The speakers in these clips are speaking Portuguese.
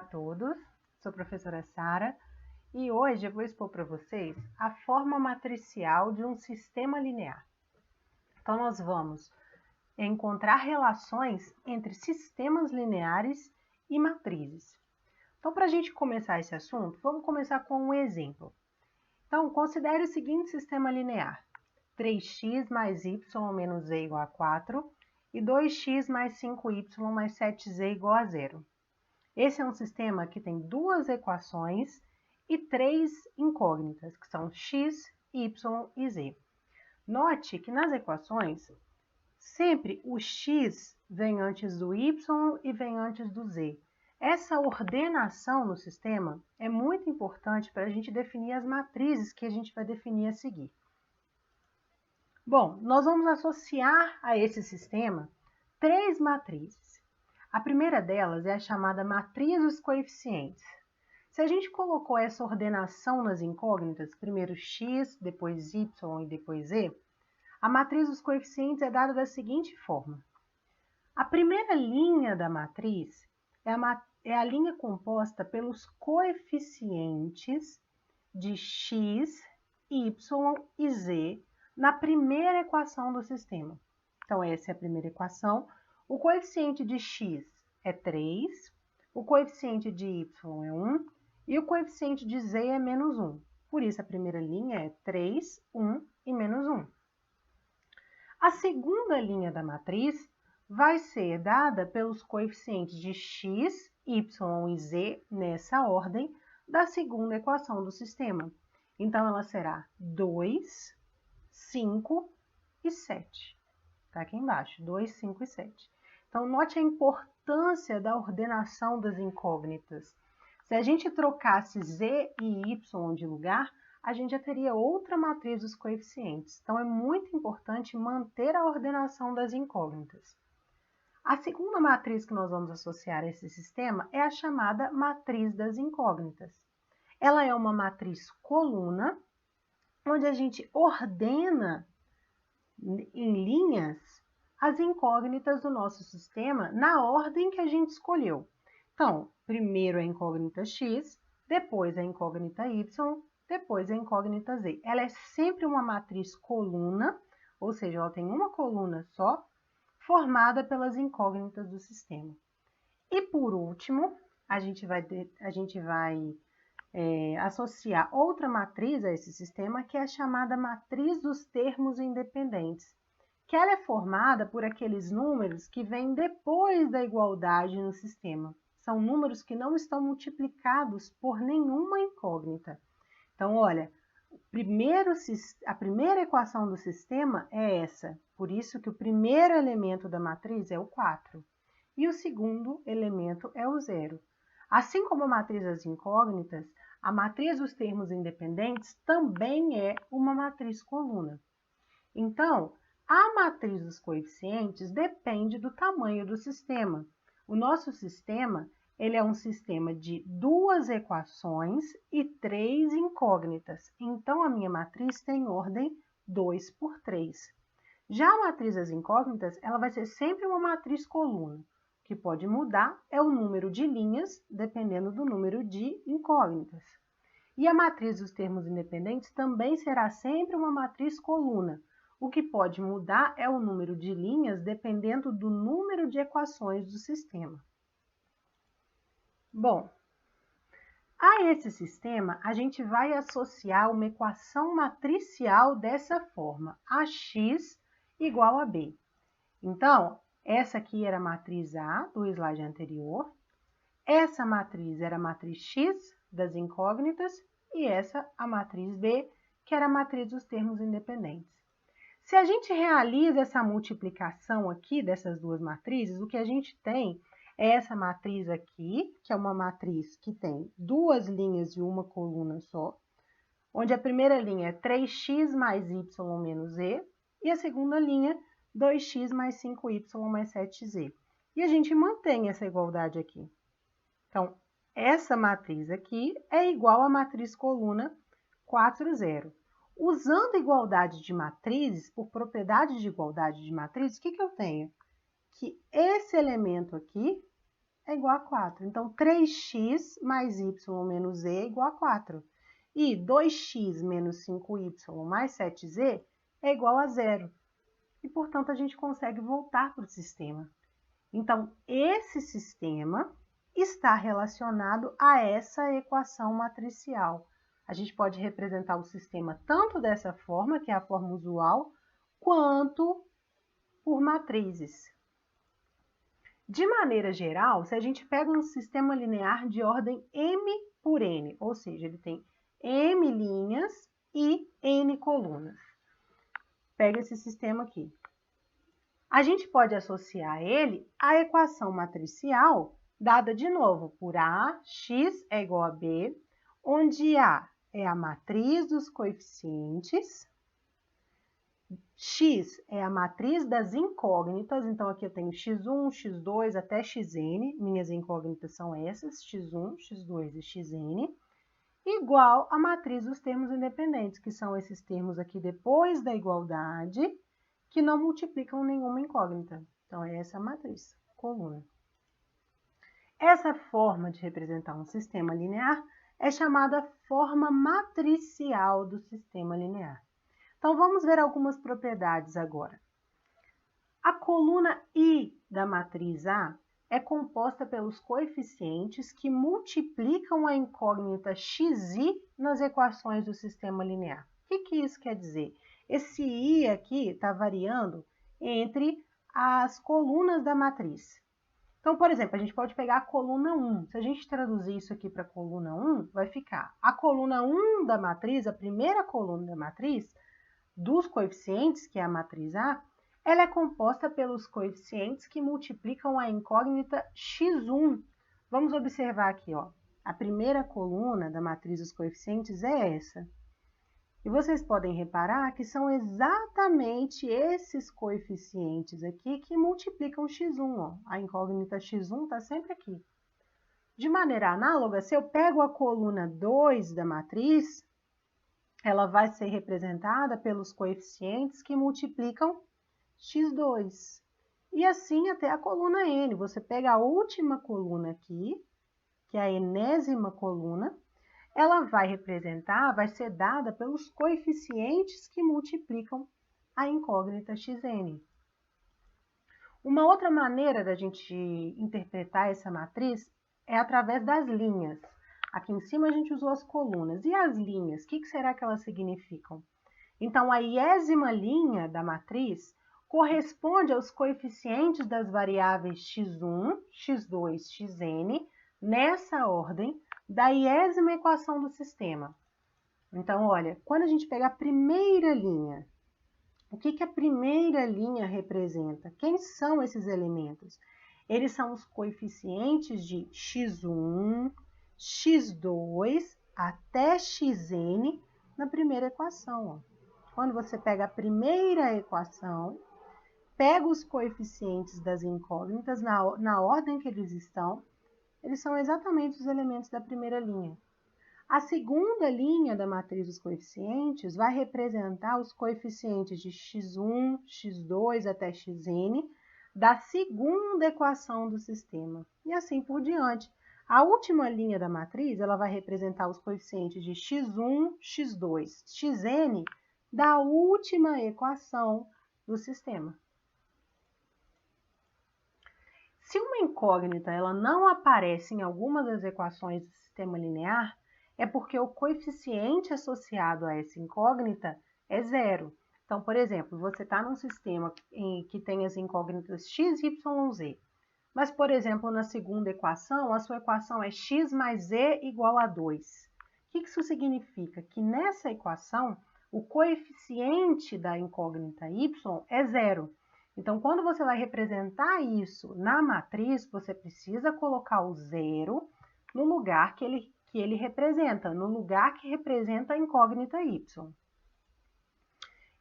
todos, sou a professora Sara e hoje eu vou expor para vocês a forma matricial de um sistema linear. Então, nós vamos encontrar relações entre sistemas lineares e matrizes. Então, para a gente começar esse assunto, vamos começar com um exemplo. Então, considere o seguinte sistema linear: 3x mais y menos z igual a 4 e 2x mais 5y mais 7z igual a 0. Esse é um sistema que tem duas equações e três incógnitas, que são x, y e z. Note que nas equações, sempre o x vem antes do y e vem antes do z. Essa ordenação no sistema é muito importante para a gente definir as matrizes que a gente vai definir a seguir. Bom, nós vamos associar a esse sistema três matrizes. A primeira delas é a chamada matriz dos coeficientes. Se a gente colocou essa ordenação nas incógnitas, primeiro x, depois y e depois z, a matriz dos coeficientes é dada da seguinte forma. A primeira linha da matriz é a linha composta pelos coeficientes de x, y e z na primeira equação do sistema. Então, essa é a primeira equação. O coeficiente de x é 3, o coeficiente de y é 1 e o coeficiente de z é menos 1. Por isso, a primeira linha é 3, 1 e menos 1. A segunda linha da matriz vai ser dada pelos coeficientes de x, y e z nessa ordem da segunda equação do sistema. Então, ela será 2, 5 e 7. Está aqui embaixo, 2, 5 e 7. Então, note a importância da ordenação das incógnitas. Se a gente trocasse z e y de lugar, a gente já teria outra matriz dos coeficientes. Então, é muito importante manter a ordenação das incógnitas. A segunda matriz que nós vamos associar a esse sistema é a chamada matriz das incógnitas. Ela é uma matriz coluna, onde a gente ordena em linhas as incógnitas do nosso sistema na ordem que a gente escolheu. Então, primeiro a incógnita x, depois a incógnita y, depois a incógnita z. Ela é sempre uma matriz coluna, ou seja, ela tem uma coluna só, formada pelas incógnitas do sistema. E por último, a gente vai associar outra matriz a esse sistema, que é a chamada matriz dos termos independentes, que ela é formada por aqueles números que vêm depois da igualdade no sistema. São números que não estão multiplicados por nenhuma incógnita. Então, olha, a primeira equação do sistema é essa. Por isso que o primeiro elemento da matriz é o 4 e o segundo elemento é o 0. Assim como a matriz das incógnitas, a matriz dos termos independentes também é uma matriz coluna. Então, a matriz dos coeficientes depende do tamanho do sistema. O nosso sistema, ele é um sistema de duas equações e três incógnitas. Então, a minha matriz tem ordem 2 por 3. Já a matriz das incógnitas, ela vai ser sempre uma matriz coluna. O que pode mudar é o número de linhas, dependendo do número de incógnitas. E a matriz dos termos independentes também será sempre uma matriz coluna. O que pode mudar é o número de linhas, dependendo do número de equações do sistema. Bom, a esse sistema, a gente vai associar uma equação matricial dessa forma: ax igual a b. Então, essa aqui era a matriz A do slide anterior, essa matriz era a matriz X das incógnitas e essa a matriz B, que era a matriz dos termos independentes. Se a gente realiza essa multiplicação aqui dessas duas matrizes, o que a gente tem é essa matriz aqui, que é uma matriz que tem duas linhas e uma coluna só, onde a primeira linha é 3x mais y menos z e a segunda linha 2x mais 5y mais 7z. E a gente mantém essa igualdade aqui. Então, essa matriz aqui é igual à matriz coluna 4, 0. Usando igualdade de matrizes, por propriedade de igualdade de matrizes, o que eu tenho? Que esse elemento aqui é igual a 4. Então, 3x mais y menos z é igual a 4. E 2x menos 5y mais 7z é igual a 0. E, portanto, a gente consegue voltar para o sistema. Então, esse sistema está relacionado a essa equação matricial. A gente pode representar o sistema tanto dessa forma, que é a forma usual, quanto por matrizes. De maneira geral, se a gente pega um sistema linear de ordem m por n, ou seja, ele tem m linhas e n colunas. Pega esse sistema aqui. A gente pode associar a ele a equação matricial dada de novo por A, x é igual a B, onde A é a matriz dos coeficientes, x é a matriz das incógnitas, então aqui eu tenho x1, x2 até xn, minhas incógnitas são essas, x1, x2 e xn, igual a matriz dos termos independentes, que são esses termos aqui depois da igualdade, que não multiplicam nenhuma incógnita. Então, é essa a matriz, coluna. Essa forma de representar um sistema linear é chamada forma matricial do sistema linear. Então, vamos ver algumas propriedades agora. A coluna I da matriz A é composta pelos coeficientes que multiplicam a incógnita xi nas equações do sistema linear. O que isso quer dizer? Esse I aqui está variando entre as colunas da matriz. Então, por exemplo, a gente pode pegar a coluna 1. Se a gente traduzir isso aqui para a coluna 1, vai ficar a coluna 1 da matriz, a primeira coluna da matriz, dos coeficientes, que é a matriz A, ela é composta pelos coeficientes que multiplicam a incógnita x1. Vamos observar aqui, ó. A primeira coluna da matriz dos coeficientes é essa. E vocês podem reparar que são exatamente esses coeficientes aqui que multiplicam x1. Ó. A incógnita x1 está sempre aqui. De maneira análoga, se eu pego a coluna 2 da matriz, ela vai ser representada pelos coeficientes que multiplicam x2. E assim até a coluna n. Você pega a última coluna aqui, que é a enésima coluna, ela vai ser dada pelos coeficientes que multiplicam a incógnita xn. Uma outra maneira da gente interpretar essa matriz é através das linhas. Aqui em cima a gente usou as colunas. E as linhas, o que será que elas significam? Então, a iésima linha da matriz corresponde aos coeficientes das variáveis x1, x2, xn, nessa ordem, da iésima equação do sistema. Então, olha, quando a gente pega a primeira linha, o que a primeira linha representa? Quem são esses elementos? Eles são os coeficientes de x1, x2 até xn na primeira equação. Ó. Quando você pega a primeira equação, pega os coeficientes das incógnitas na ordem que eles estão, eles são exatamente os elementos da primeira linha. A segunda linha da matriz dos coeficientes vai representar os coeficientes de x1, x2 até xn da segunda equação do sistema. E assim por diante. A última linha da matriz ela vai representar os coeficientes de x1, x2, xn da última equação do sistema. Se uma incógnita ela não aparece em alguma das equações do sistema linear, é porque o coeficiente associado a essa incógnita é zero. Então, por exemplo, você está num sistema que tem as incógnitas x, y, z. Mas, por exemplo, na segunda equação, a sua equação é x mais z igual a 2. O que isso significa? Que nessa equação, o coeficiente da incógnita y é zero. Então, quando você vai representar isso na matriz, você precisa colocar o zero no lugar que ele representa, no lugar que representa a incógnita y.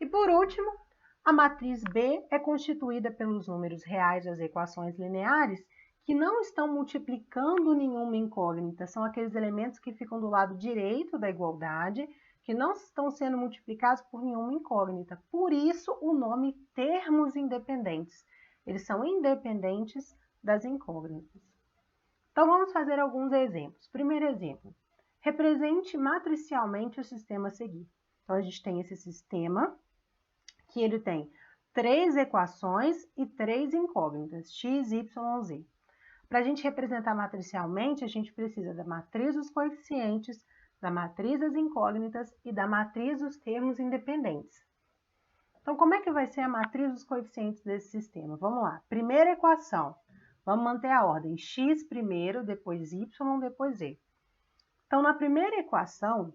E por último, a matriz B é constituída pelos números reais das equações lineares que não estão multiplicando nenhuma incógnita, são aqueles elementos que ficam do lado direito da igualdade, que não estão sendo multiplicados por nenhuma incógnita. Por isso, o nome termos independentes. Eles são independentes das incógnitas. Então, vamos fazer alguns exemplos. Primeiro exemplo, represente matricialmente o sistema a seguir. Então, a gente tem esse sistema que ele tem 3 equações e 3 incógnitas, x, y, z. Para a gente representar matricialmente, a gente precisa da matriz dos coeficientes, da matriz das incógnitas e da matriz dos termos independentes. Então, como é que vai ser a matriz dos coeficientes desse sistema? Vamos lá. Primeira equação. Vamos manter a ordem x primeiro, depois y, depois z. Então, na primeira equação,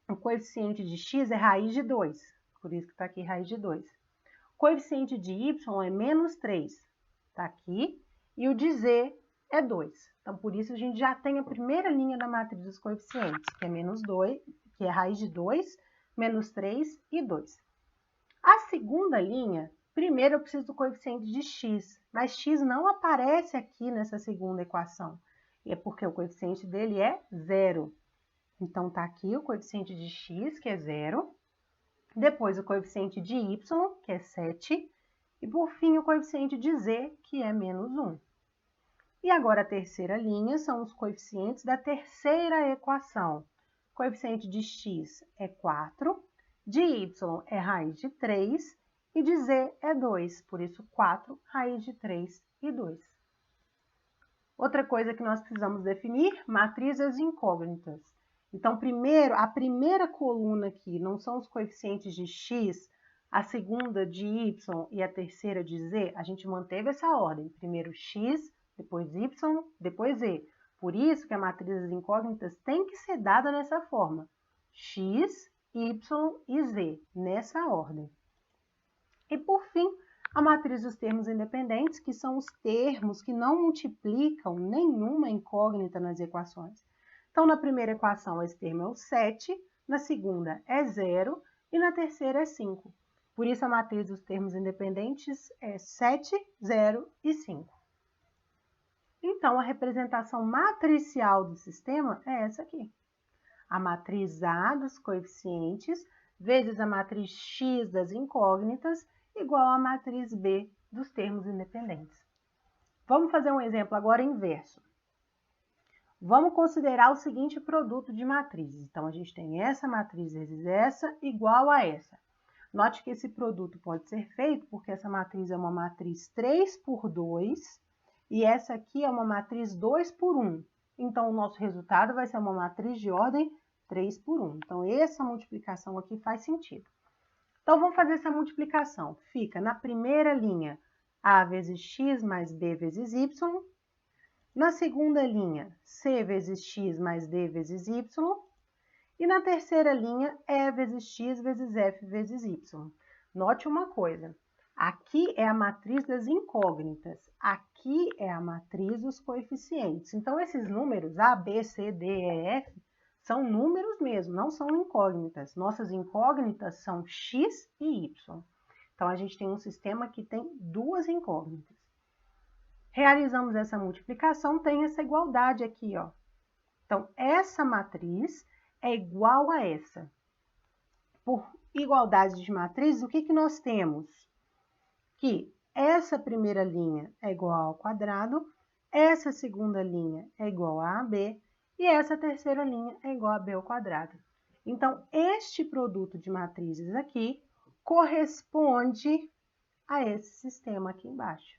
o coeficiente de x é raiz de 2. Por isso que está aqui raiz de 2. O coeficiente de y é menos 3. Está aqui. E o de z é 2. Então, por isso, a gente já tem a primeira linha da matriz dos coeficientes, que é menos 2, que é raiz de 2, menos 3 e 2. A segunda linha, primeiro eu preciso do coeficiente de x, mas x não aparece aqui nessa segunda equação. E é porque o coeficiente dele é 0. Então, está aqui o coeficiente de x, que é 0. Depois, o coeficiente de y, que é 7. E, por fim, o coeficiente de z, que é menos 1. E agora, a terceira linha são os coeficientes da terceira equação. O coeficiente de x é 4. De y é raiz de 3 e de z é 2, por isso 4, raiz de 3 e 2. Outra coisa que nós precisamos definir, matrizes incógnitas. Então, primeiro, a primeira coluna aqui não são os coeficientes de x, a segunda de y e a terceira de z, a gente manteve essa ordem. Primeiro x, depois y, depois z. Por isso que a matriz das incógnitas tem que ser dada nessa forma. X, y e z, nessa ordem. E, por fim, a matriz dos termos independentes, que são os termos que não multiplicam nenhuma incógnita nas equações. Então, na primeira equação, esse termo é o 7, na segunda é 0 e na terceira é 5. Por isso, a matriz dos termos independentes é 7, 0 e 5. Então, a representação matricial do sistema é essa aqui. A matriz A dos coeficientes vezes a matriz X das incógnitas igual à matriz B dos termos independentes. Vamos fazer um exemplo agora inverso. Vamos considerar o seguinte produto de matrizes. Então, a gente tem essa matriz vezes essa igual a essa. Note que esse produto pode ser feito porque essa matriz é uma matriz 3 por 2 e essa aqui é uma matriz 2 por 1. Então, o nosso resultado vai ser uma matriz de ordem 3 por 1. Então, essa multiplicação aqui faz sentido. Então, vamos fazer essa multiplicação. Fica na primeira linha A vezes x mais B vezes y. Na segunda linha, C vezes x mais D vezes y. E na terceira linha, E vezes x vezes F vezes y. Note uma coisa. Aqui é a matriz das incógnitas, aqui é a matriz dos coeficientes. Então, esses números A, B, C, D, E, F são números mesmo, não são incógnitas. Nossas incógnitas são x e y. Então, a gente tem um sistema que tem duas incógnitas. Realizamos essa multiplicação, tem essa igualdade aqui, ó. Então, essa matriz é igual a essa. Por igualdade de matrizes, o que nós temos? Que essa primeira linha é igual ao quadrado, essa segunda linha é igual a AB e essa terceira linha é igual a B ao quadrado. Então, este produto de matrizes aqui corresponde a esse sistema aqui embaixo.